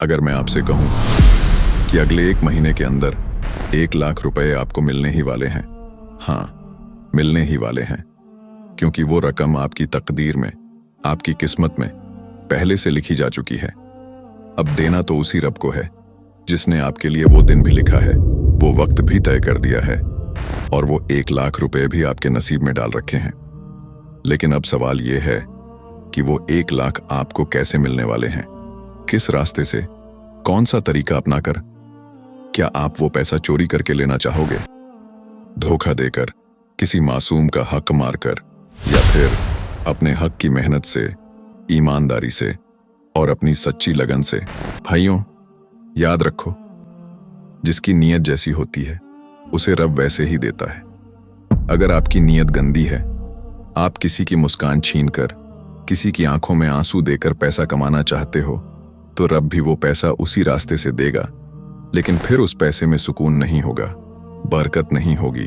अगर मैं आपसे कहूं कि अगले 1 महीने के अंदर 1 लाख रुपए आपको मिलने ही वाले हैं, हाँ, मिलने ही वाले हैं, क्योंकि वो रकम आपकी तकदीर में, आपकी किस्मत में पहले से लिखी जा चुकी है। अब देना तो उसी रब को है जिसने आपके लिए वो दिन भी लिखा है, वो वक्त भी तय कर दिया है और वो 1 लाख रुपए भी आपके नसीब में डाल रखे हैं। लेकिन अब सवाल ये है कि वो 1 लाख आपको कैसे मिलने वाले हैं, किस रास्ते से, कौन सा तरीका अपनाकर? क्या आप वो पैसा चोरी करके लेना चाहोगे, धोखा देकर, किसी मासूम का हक मारकर, या फिर अपने हक की मेहनत से, ईमानदारी से और अपनी सच्ची लगन से? भाइयों, याद रखो, जिसकी नीयत जैसी होती है उसे रब वैसे ही देता है। अगर आपकी नीयत गंदी है, आप किसी की मुस्कान छीनकर, किसी की आंखों में आंसू देकर पैसा कमाना चाहते हो, तो रब भी वो पैसा उसी रास्ते से देगा, लेकिन फिर उस पैसे में सुकून नहीं होगा, बरकत नहीं होगी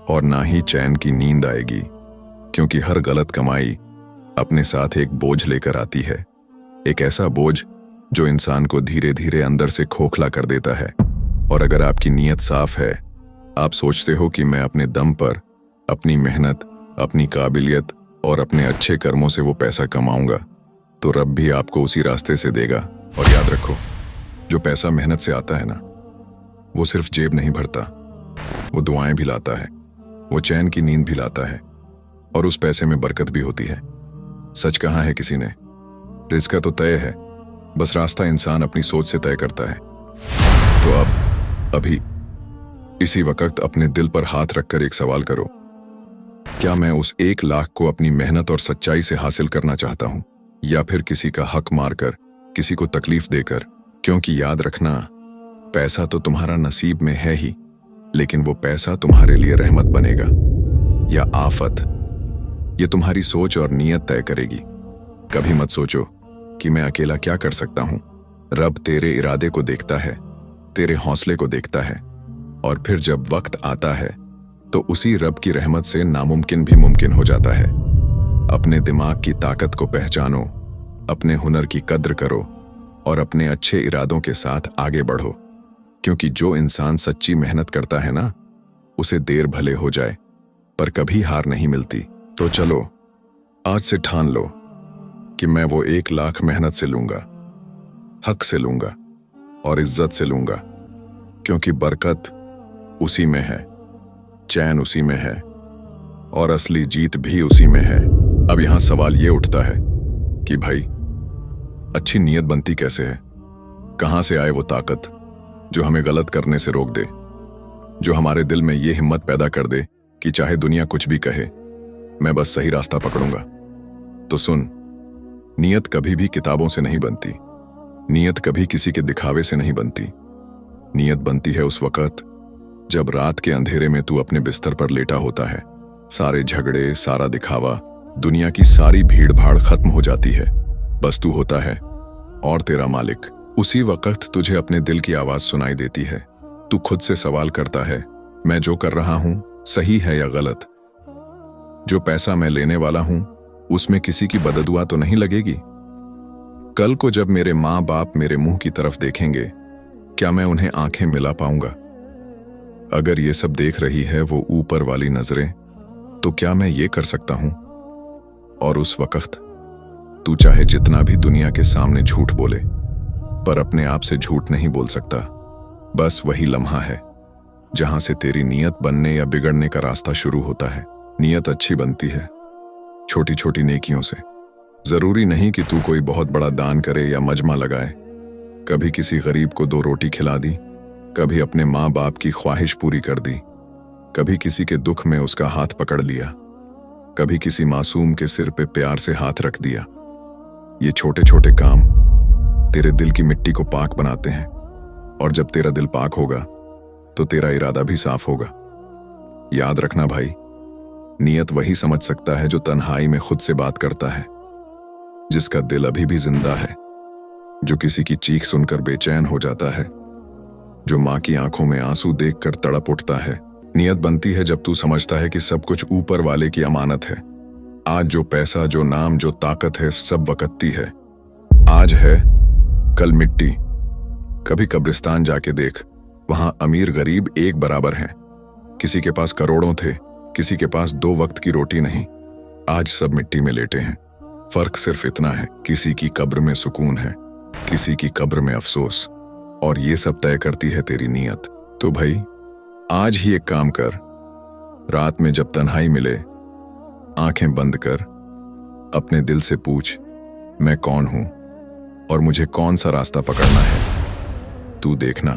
और ना ही चैन की नींद आएगी, क्योंकि हर गलत कमाई अपने साथ एक बोझ लेकर आती है, एक ऐसा बोझ जो इंसान को धीरे धीरे अंदर से खोखला कर देता है। और अगर आपकी नीयत साफ है, आप सोचते हो कि मैं अपने दम पर, अपनी मेहनत, अपनी काबिलियत और अपने अच्छे कर्मों से वो पैसा कमाऊंगा, तो रब भी आपको उसी रास्ते से देगा। और याद रखो, जो पैसा मेहनत से आता है ना, वो सिर्फ जेब नहीं भरता, वो दुआएं भी लाता है, वो चैन की नींद भी लाता है और उस पैसे में बरकत भी होती है। सच कहा है किसी ने, रिज़्क तो तय है, बस रास्ता इंसान अपनी सोच से तय करता है। तो अब अभी इसी वक्त अपने दिल पर हाथ रखकर एक सवाल करो, क्या मैं उस 1 लाख को अपनी मेहनत और सच्चाई से हासिल करना चाहता हूं, या फिर किसी का हक मारकर, किसी को तकलीफ देकर? क्योंकि याद रखना, पैसा तो तुम्हारा नसीब में है ही, लेकिन वो पैसा तुम्हारे लिए रहमत बनेगा या आफत, ये तुम्हारी सोच और नीयत तय करेगी। कभी मत सोचो कि मैं अकेला क्या कर सकता हूं। रब तेरे इरादे को देखता है, तेरे हौसले को देखता है, और फिर जब वक्त आता है तो उसी रब की रहमत से नामुमकिन भी मुमकिन हो जाता है। अपने दिमाग की ताकत को पहचानो, अपने हुनर की कद्र करो और अपने अच्छे इरादों के साथ आगे बढ़ो, क्योंकि जो इंसान सच्ची मेहनत करता है ना, उसे देर भले हो जाए पर कभी हार नहीं मिलती। तो चलो आज से ठान लो कि मैं वो 1 लाख मेहनत से लूंगा, हक से लूंगा और इज्जत से लूंगा, क्योंकि बरकत उसी में है, चैन उसी में है और असली जीत भी उसी में है। अब यहां सवाल ये उठता है कि भाई, अच्छी नीयत बनती कैसे है? कहां से आए वो ताकत जो हमें गलत करने से रोक दे, जो हमारे दिल में ये हिम्मत पैदा कर दे कि चाहे दुनिया कुछ भी कहे, मैं बस सही रास्ता पकड़ूंगा? तो सुन, नीयत कभी भी किताबों से नहीं बनती, नीयत कभी किसी के दिखावे से नहीं बनती। नीयत बनती है उस वक्त जब रात के अंधेरे में तू अपने बिस्तर पर लेटा होता है, सारे झगड़े, सारा दिखावा, दुनिया की सारी भीड़ भाड़ खत्म हो जाती है, बस तू होता है और तेरा मालिक। उसी वक्त तुझे अपने दिल की आवाज सुनाई देती है। तू खुद से सवाल करता है, मैं जो कर रहा हूं सही है या गलत? जो पैसा मैं लेने वाला हूं उसमें किसी की बददुआ तो नहीं लगेगी? कल को जब मेरे माँ बाप मेरे मुंह की तरफ देखेंगे, क्या मैं उन्हें आंखें मिला पाऊंगा? अगर ये सब देख रही है वो ऊपर वाली नजरें, तो क्या मैं ये कर सकता हूं? और उस वक्त तू चाहे जितना भी दुनिया के सामने झूठ बोले, पर अपने आप से झूठ नहीं बोल सकता। बस वही लम्हा है जहां से तेरी नीयत बनने या बिगड़ने का रास्ता शुरू होता है। नीयत अच्छी बनती है छोटी छोटी नेकियों से। जरूरी नहीं कि तू कोई बहुत बड़ा दान करे या मजमा लगाए। कभी किसी गरीब को 2 रोटी खिला दी, कभी अपने माँ बाप की ख्वाहिश पूरी कर दी, कभी किसी के दुख में उसका हाथ पकड़ लिया, कभी किसी मासूम के सिर पे प्यार से हाथ रख दिया। ये छोटे छोटे काम तेरे दिल की मिट्टी को पाक बनाते हैं, और जब तेरा दिल पाक होगा तो तेरा इरादा भी साफ होगा। याद रखना भाई, नीयत वही समझ सकता है जो तन्हाई में खुद से बात करता है, जिसका दिल अभी भी जिंदा है, जो किसी की चीख सुनकर बेचैन हो जाता है, जो माँ की आंखों में आंसू देखकर तड़प उठता है। नीयत बनती है जब तू समझता है कि सब कुछ ऊपर वाले की अमानत है। आज जो पैसा, जो नाम, जो ताकत है, सब वक्ती है। आज है, कल मिट्टी, कभी कब्रिस्तान जाके देख, वहां अमीर गरीब एक बराबर हैं। किसी के पास करोड़ों थे, किसी के पास 2 वक्त की रोटी नहीं। आज सब मिट्टी में लेटे हैं। फर्क सिर्फ इतना है, किसी की कब्र में सुकून है, किसी की कब्र में अफसोस, और ये सब तय करती है तेरी नीयत। तो भाई आज ही एक काम कर, रात में जब तन्हाई मिले आंखें बंद कर, अपने दिल से पूछ, मैं कौन हूं और मुझे कौन सा रास्ता पकड़ना है। तू देखना,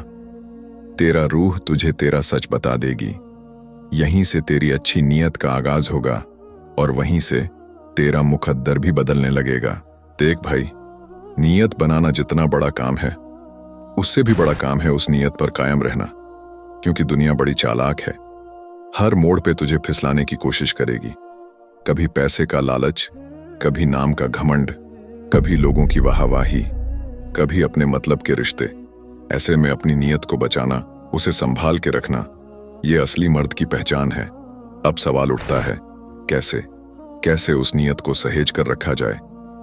तेरा रूह तुझे तेरा सच बता देगी। यहीं से तेरी अच्छी नीयत का आगाज होगा और वहीं से तेरा मुकद्दर भी बदलने लगेगा। देख भाई, नीयत बनाना जितना बड़ा काम है, उससे भी बड़ा काम है उस नीयत पर कायम रहना, क्योंकि दुनिया बड़ी चालाक है। हर मोड़ पे तुझे फिसलाने की कोशिश करेगी। कभी पैसे का लालच, कभी नाम का घमंड, कभी लोगों की वाहवाही, कभी अपने मतलब के रिश्ते। ऐसे में अपनी नीयत को बचाना, उसे संभाल के रखना, ये असली मर्द की पहचान है। अब सवाल उठता है, कैसे कैसे उस नीयत को सहेज कर रखा जाए,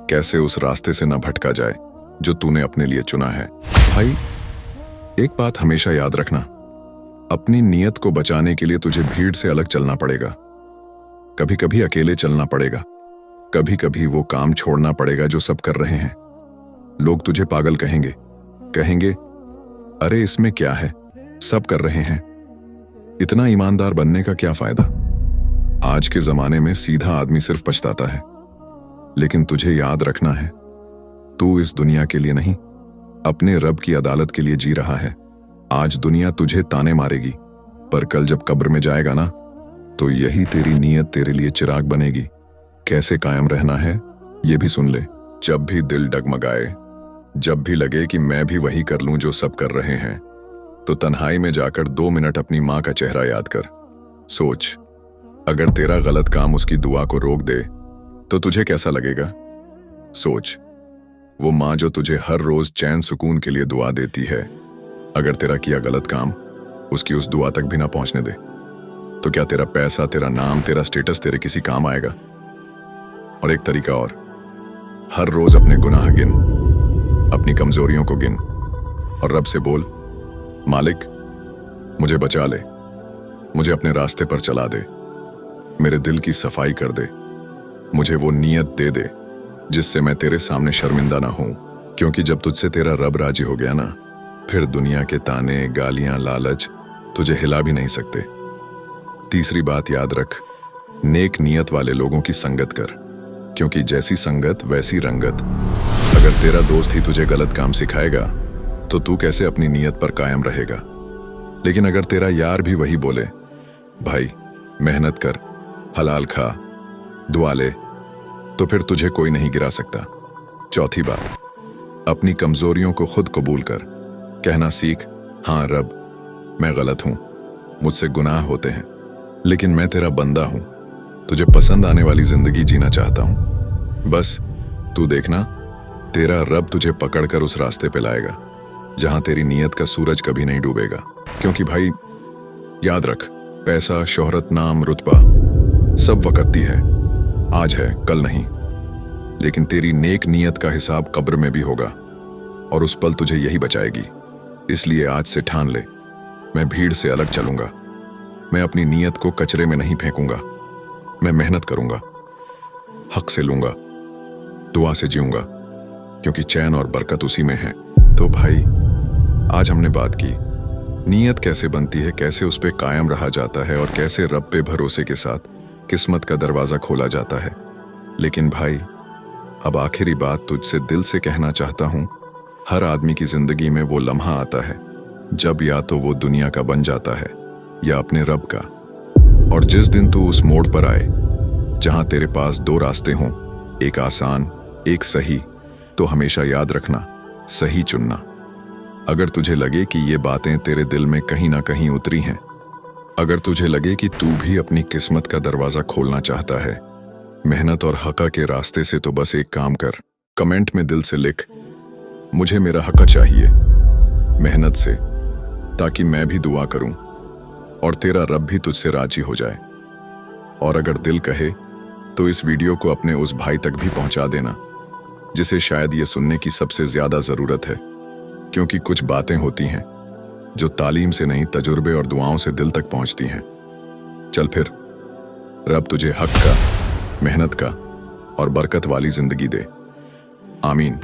कैसे उस रास्ते से न भटका जाए जो तूने अपने लिए चुना है। भाई एक बात हमेशा याद रखना, अपनी नीयत को बचाने के लिए तुझे भीड़ से अलग चलना पड़ेगा। कभी कभी अकेले चलना पड़ेगा, कभी कभी वो काम छोड़ना पड़ेगा जो सब कर रहे हैं। लोग तुझे पागल कहेंगे, कहेंगे अरे इसमें क्या है, सब कर रहे हैं, इतना ईमानदार बनने का क्या फायदा। आज के जमाने में सीधा आदमी सिर्फ पछताता है, लेकिन तुझे याद रखना है, तू इस दुनिया के लिए नहीं, अपने रब की अदालत के लिए जी रहा है। आज दुनिया तुझे ताने मारेगी, पर कल जब कब्र में जाएगा ना, तो यही तेरी नीयत तेरे लिए चिराग बनेगी। कैसे कायम रहना है ये भी सुन ले। जब भी दिल डगमगाए, जब भी लगे कि मैं भी वही कर लूं जो सब कर रहे हैं, तो तन्हाई में जाकर 2 मिनट अपनी माँ का चेहरा याद कर। सोच, अगर तेरा गलत काम उसकी दुआ को रोक दे तो तुझे कैसा लगेगा। सोच, वो माँ जो तुझे हर रोज चैन सुकून के लिए दुआ देती है, अगर तेरा किया गलत काम उसकी उस दुआ तक भी ना पहुंचने दे, तो क्या तेरा पैसा, तेरा नाम, तेरा स्टेटस तेरे किसी काम आएगा। और एक तरीका और, हर रोज अपने गुनाह गिन, अपनी कमजोरियों को गिन और रब से बोल, मालिक मुझे बचा ले, मुझे अपने रास्ते पर चला दे, मेरे दिल की सफाई कर दे, मुझे वो नीयत दे दे जिससे मैं तेरे सामने शर्मिंदा ना हूं। क्योंकि जब तुझसे तेरा रब राजी हो गया ना, फिर दुनिया के ताने, गालियां, लालच तुझे हिला भी नहीं सकते। तीसरी बात याद रख, नेक नीयत वाले लोगों की संगत कर, क्योंकि जैसी संगत वैसी रंगत। अगर तेरा दोस्त ही तुझे गलत काम सिखाएगा तो तू कैसे अपनी नीयत पर कायम रहेगा। लेकिन अगर तेरा यार भी वही बोले, भाई मेहनत कर, हलाल खा, दुआ ले, तो फिर तुझे कोई नहीं गिरा सकता। चौथी बात, अपनी कमजोरियों को खुद कबूल कर, कहना सीख, हाँ रब मैं गलत हूं, मुझसे गुनाह होते हैं, लेकिन मैं तेरा बंदा हूं, तुझे पसंद आने वाली जिंदगी जीना चाहता हूं। बस तू देखना, तेरा रब तुझे पकड़कर उस रास्ते पे लाएगा जहां तेरी नीयत का सूरज कभी नहीं डूबेगा। क्योंकि भाई याद रख, पैसा, शोहरत, नाम, रुतबा सब वक्ती है, आज है कल नहीं, लेकिन तेरी नेक नीयत का हिसाब कब्र में भी होगा और उस पल तुझे यही बचाएगी। इसलिए आज से ठान ले, मैं भीड़ से अलग चलूंगा, मैं अपनी नीयत को कचरे में नहीं फेंकूंगा, मैं मेहनत करूंगा, हक से लूंगा, दुआ से जीऊंगा, क्योंकि चैन और बरकत उसी में है। तो भाई आज हमने बात की नीयत कैसे बनती है, कैसे उस पे कायम रहा जाता है और कैसे रब पे भरोसे के साथ किस्मत का दरवाजा खोला जाता है। लेकिन भाई अब आखिरी बात तुझसे दिल से कहना चाहता हूं, हर आदमी की जिंदगी में वो लम्हा आता है जब या तो वो दुनिया का बन जाता है या अपने रब का। और जिस दिन तू उस मोड़ पर आए जहां तेरे पास 2 रास्ते हों, एक आसान, एक सही, तो हमेशा याद रखना, सही चुनना। अगर तुझे लगे कि ये बातें तेरे दिल में कहीं ना कहीं उतरी हैं, अगर तुझे लगे कि तू भी अपनी किस्मत का दरवाजा खोलना चाहता है मेहनत और हक़ के रास्ते से, तो बस एक काम कर, कमेंट में दिल से लिख, मुझे मेरा हक़ चाहिए मेहनत से, ताकि मैं भी दुआ करूं और तेरा रब भी तुझसे राजी हो जाए। और अगर दिल कहे तो इस वीडियो को अपने उस भाई तक भी पहुंचा देना जिसे शायद ये सुनने की सबसे ज्यादा जरूरत है। क्योंकि कुछ बातें होती हैं जो तालीम से नहीं, तजुर्बे और दुआओं से दिल तक पहुंचती हैं। चल फिर, रब तुझे हक का, मेहनत का और बरकत वाली जिंदगी दे। आमीन।